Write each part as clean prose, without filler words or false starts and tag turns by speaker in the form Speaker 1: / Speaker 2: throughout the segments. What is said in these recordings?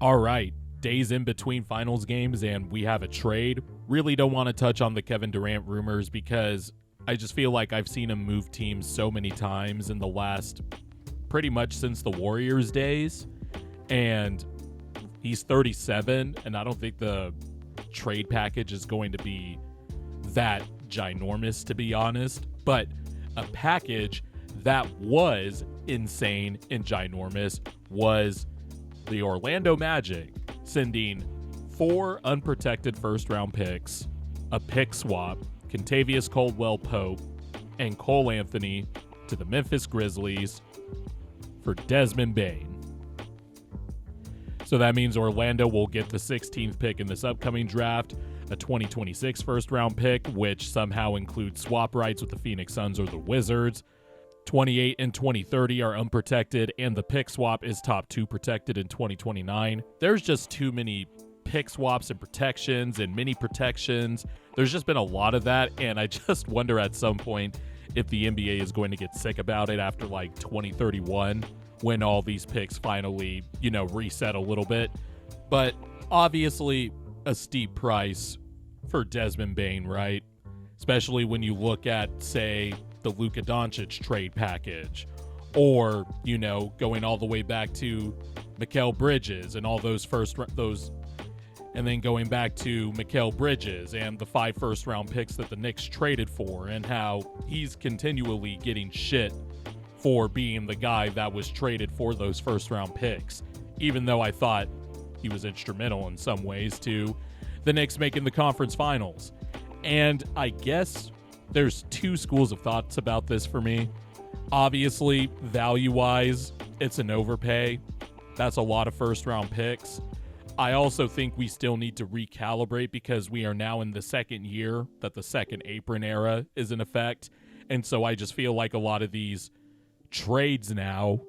Speaker 1: All right, days in between finals games and we have a trade. Really don't want to touch on the Kevin Durant rumors because I just feel like I've seen him move teams so many times in the last pretty much since the Warriors days. And he's 37, and I don't think the trade package is going to be that ginormous, to be honest. But a package that was insane and ginormous was the Orlando Magic sending 4 unprotected first-round picks, a pick swap, Kentavious Caldwell-Pope, and Cole Anthony to the Memphis Grizzlies for Desmond Bane. So that means Orlando will get the 16th pick in this upcoming draft, a 2026 first-round pick, which somehow includes swap rights with the Phoenix Suns or the Wizards. 28 and 2030 are unprotected, and the pick swap is top 2 protected in 2029. There's just too many pick swaps and protections and mini protections. There's just been a lot of that, and I just wonder at some point if the NBA is going to get sick about it after like 2031 when all these picks finally, reset a little bit. But obviously a steep price for Desmond Bane, right? Especially when you look at, say, the Luka Doncic trade package, or, going all the way back to Mikal Bridges and all those and then going back to Mikal Bridges and the 5 first-round picks that the Knicks traded for, and how he's continually getting shit for being the guy that was traded for those first-round picks, even though I thought he was instrumental in some ways to the Knicks making the conference finals. And I guess there's 2 schools of thoughts about this for me. Obviously, value-wise, it's an overpay. That's a lot of first-round picks. I also think we still need to recalibrate because we are now in the second year that the second apron era is in effect. And so I just feel like a lot of these trades now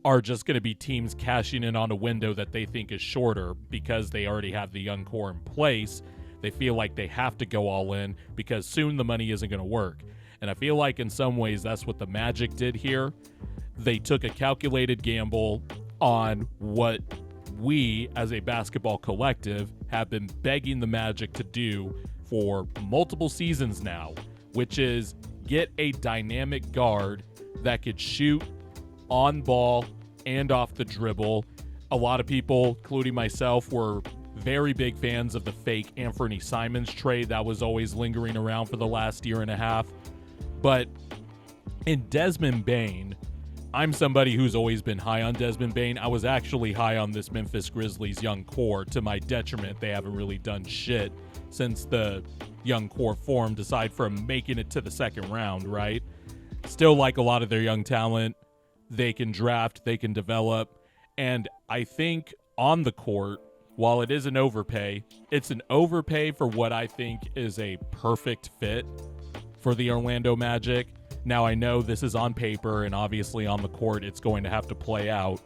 Speaker 1: are just going to be teams cashing in on a window that they think is shorter because they already have the young core in place. They feel like they have to go all in because soon the money isn't going to work. And I feel like in some ways that's what the Magic did here. They took a calculated gamble on what we as a basketball collective have been begging the Magic to do for multiple seasons now, which is get a dynamic guard that could shoot on ball and off the dribble. A lot of people, including myself, were very big fans of the fake Anthony Simons trade that was always lingering around for the last year and a half. But in Desmond Bane, I'm somebody who's always been high on Desmond Bane. I was actually high on this Memphis Grizzlies young core. To my detriment, they haven't really done shit since the young core formed, aside from making it to the second round, right? Still like a lot of their young talent. They can draft, they can develop. And I think on the court, while it is an overpay, it's an overpay for what I think is a perfect fit for the Orlando Magic. Now, I know this is on paper, and obviously on the court, it's going to have to play out.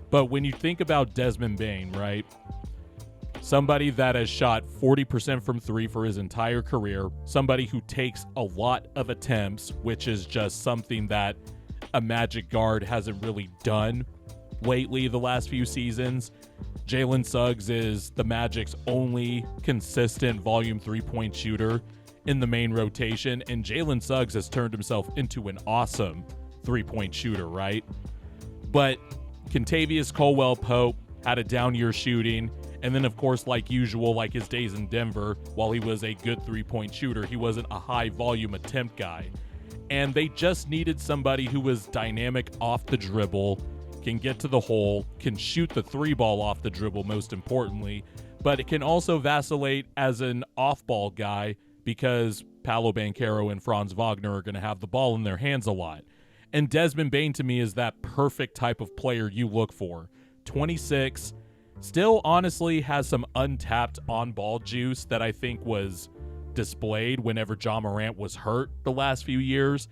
Speaker 1: But when you think about Desmond Bane, right? Somebody that has shot 40% from 3 for his entire career. Somebody who takes a lot of attempts, which is just something that a Magic guard hasn't really done lately the last few seasons. Jalen Suggs is the Magic's only consistent volume 3-point shooter in the main rotation, and Jalen Suggs has turned himself into an awesome 3-point shooter, right? But Kentavious Caldwell-Pope had a down year shooting, and then, of course, like usual, like his days in Denver, while he was a good 3-point shooter, he wasn't a high-volume attempt guy. And they just needed somebody who was dynamic off the dribble, can get to the hole, can shoot the 3-ball off the dribble, most importantly, but it can also vacillate as an off-ball guy because Paolo Banchero and Franz Wagner are going to have the ball in their hands a lot. And Desmond Bane, to me, is that perfect type of player you look for. 26, still honestly has some untapped on-ball juice that I think was displayed whenever Ja Morant was hurt the last few years.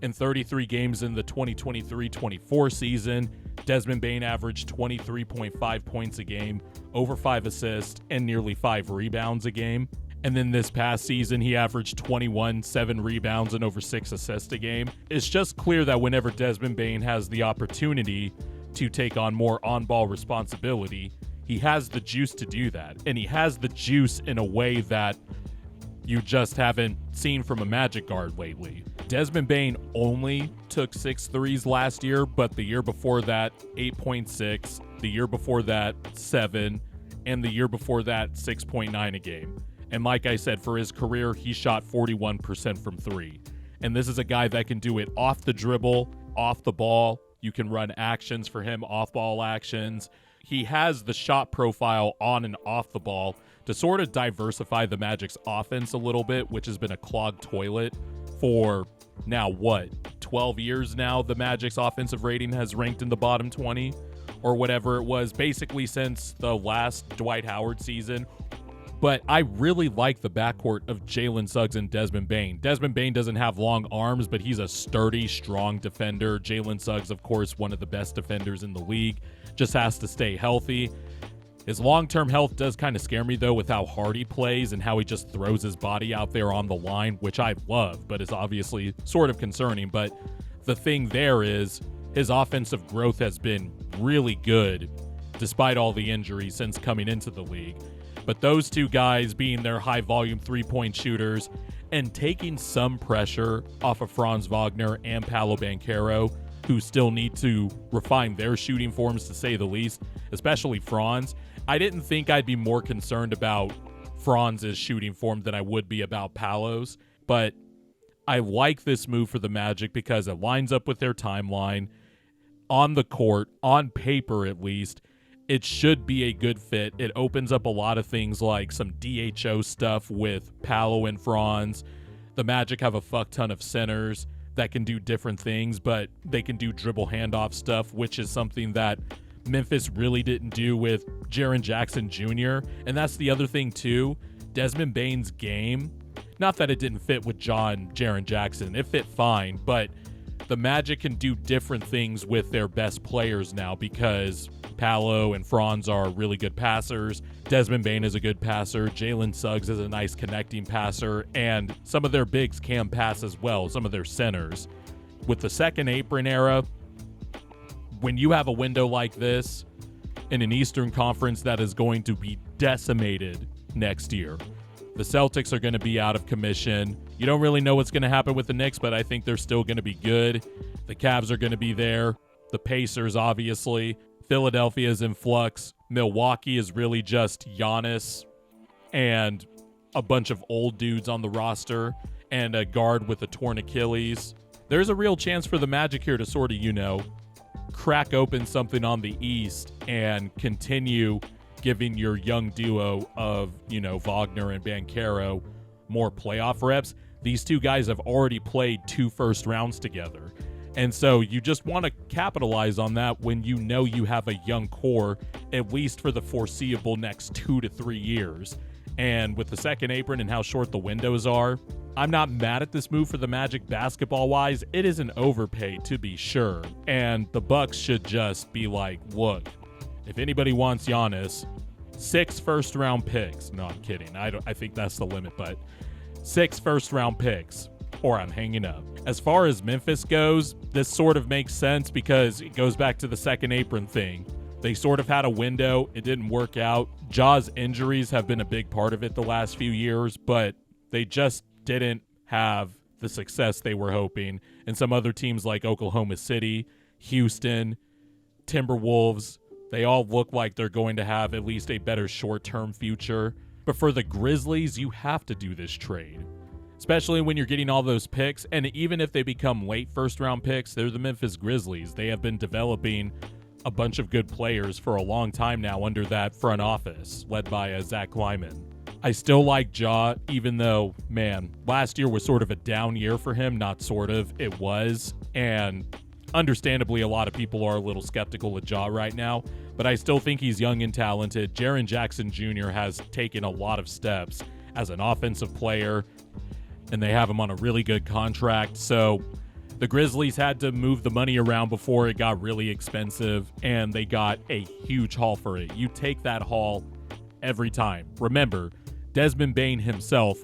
Speaker 1: In 33 games in the 2023-24 season, Desmond Bane averaged 23.5 points a game, over 5 assists, and nearly 5 rebounds a game. And then this past season, he averaged 21, 7 rebounds, and over 6 assists a game. It's just clear that whenever Desmond Bane has the opportunity to take on more on-ball responsibility, He has the juice to do that, and he has the juice in a way that you just haven't seen from a Magic guard lately. Desmond Bane only took 6 threes last year, but the year before that, 8.6, the year before that, 7, and the year before that, 6.9 a game. And like I said, for his career, he shot 41% from 3. And this is a guy that can do it off the dribble, off the ball. You can run actions for him, off-ball actions. He has the shot profile on and off the ball to sort of diversify the Magic's offense a little bit, which has been a clogged toilet for now, 12 years now. The Magic's offensive rating has ranked in the bottom 20 or whatever it was, basically since the last Dwight Howard season. But I really like the backcourt of Jalen Suggs and Desmond Bane. Desmond Bane doesn't have long arms, but he's a sturdy, strong defender. Jalen Suggs, of course, one of the best defenders in the league, just has to stay healthy. His long-term health does kind of scare me, though, with how hard he plays and how he just throws his body out there on the line, which I love, but it's obviously sort of concerning. But the thing there is his offensive growth has been really good despite all the injuries since coming into the league. But those two guys being their high-volume three-point shooters and taking some pressure off of Franz Wagner and Paolo Banchero, who still need to refine their shooting forms, to say the least, especially Franz. I didn't think I'd be more concerned about Franz's shooting form than I would be about Paolo's, but I like this move for the Magic because it lines up with their timeline. On the court, on paper at least, it should be a good fit. It opens up a lot of things like some DHO stuff with Paolo and Franz. The Magic have a fuck ton of centers that can do different things, but they can do dribble handoff stuff, which is something that Memphis really didn't do with Jaren Jackson Jr. And that's the other thing too. Desmond Bane's game, not that it didn't fit with Jaren Jackson, it fit fine, but the Magic can do different things with their best players now because Paolo and Franz are really good passers. Desmond Bane is a good passer. Jalen Suggs is a nice connecting passer. And some of their bigs can pass as well, some of their centers. With the second apron era, when you have a window like this in an Eastern Conference that is going to be decimated next year, the Celtics are going to be out of commission. You don't really know what's going to happen with the Knicks, but I think they're still going to be good. The Cavs are going to be there. The Pacers, obviously. Philadelphia is in flux. Milwaukee is really just Giannis and a bunch of old dudes on the roster and a guard with a torn Achilles. There's a real chance for the Magic here to sort of, crack open something on the East and continue giving your young duo of, Wagner and Banchero more playoff reps. These two guys have already played 2 first rounds together. And so you just want to capitalize on that when you know you have a young core, at least for the foreseeable next 2 to 3 years. And with the second apron and how short the windows are, I'm not mad at this move for the Magic basketball-wise. It is an overpay, to be sure. And the Bucks should just be like, look, if anybody wants Giannis, 6 first-round picks. No, I'm kidding. I think that's the limit, but 6 first-round picks, or I'm hanging up. As far as Memphis goes, this sort of makes sense because it goes back to the second apron thing. They sort of had a window. It didn't work out. Ja's injuries have been a big part of it the last few years, but they just didn't have the success they were hoping. And some other teams like Oklahoma City, Houston, Timberwolves, they all look like they're going to have at least a better short-term future. But for the Grizzlies, you have to do this trade, especially when you're getting all those picks. And even if they become late first-round picks, they're the Memphis Grizzlies. They have been developing a bunch of good players for a long time now under that front office, led by Zach Lyman. I still like Ja, even though, man, last year was sort of a down year for him. Not sort of, it was. And understandably, a lot of people are a little skeptical of Ja right now, but I still think he's young and talented. Jaren Jackson Jr. has taken a lot of steps as an offensive player, and they have him on a really good contract. So the Grizzlies had to move the money around before it got really expensive, and they got a huge haul for it. You take that haul every time. Remember, Desmond Bane himself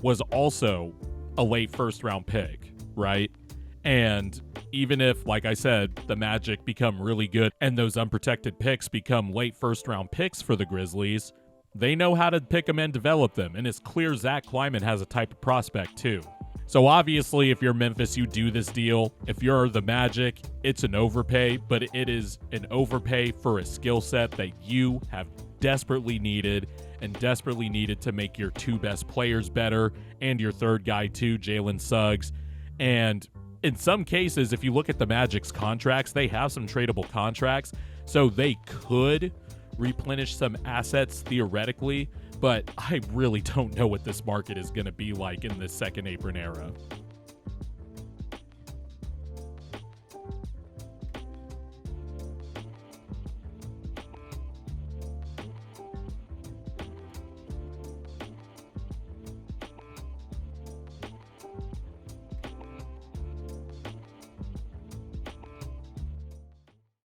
Speaker 1: was also a late first-round pick, right? And even if, like I said, the Magic become really good and those unprotected picks become late first-round picks for the Grizzlies, they know how to pick them and develop them, and it's clear Zach Kleiman has a type of prospect too. So obviously, if you're Memphis, you do this deal. If you're the Magic, it's an overpay, but it is an overpay for a skill set that you have desperately needed to make your two best players better and your third guy too, Jalen Suggs. And in some cases, if you look at the Magic's contracts, they have some tradable contracts, so they could replenish some assets theoretically, but I really don't know what this market is going to be like in this second apron era.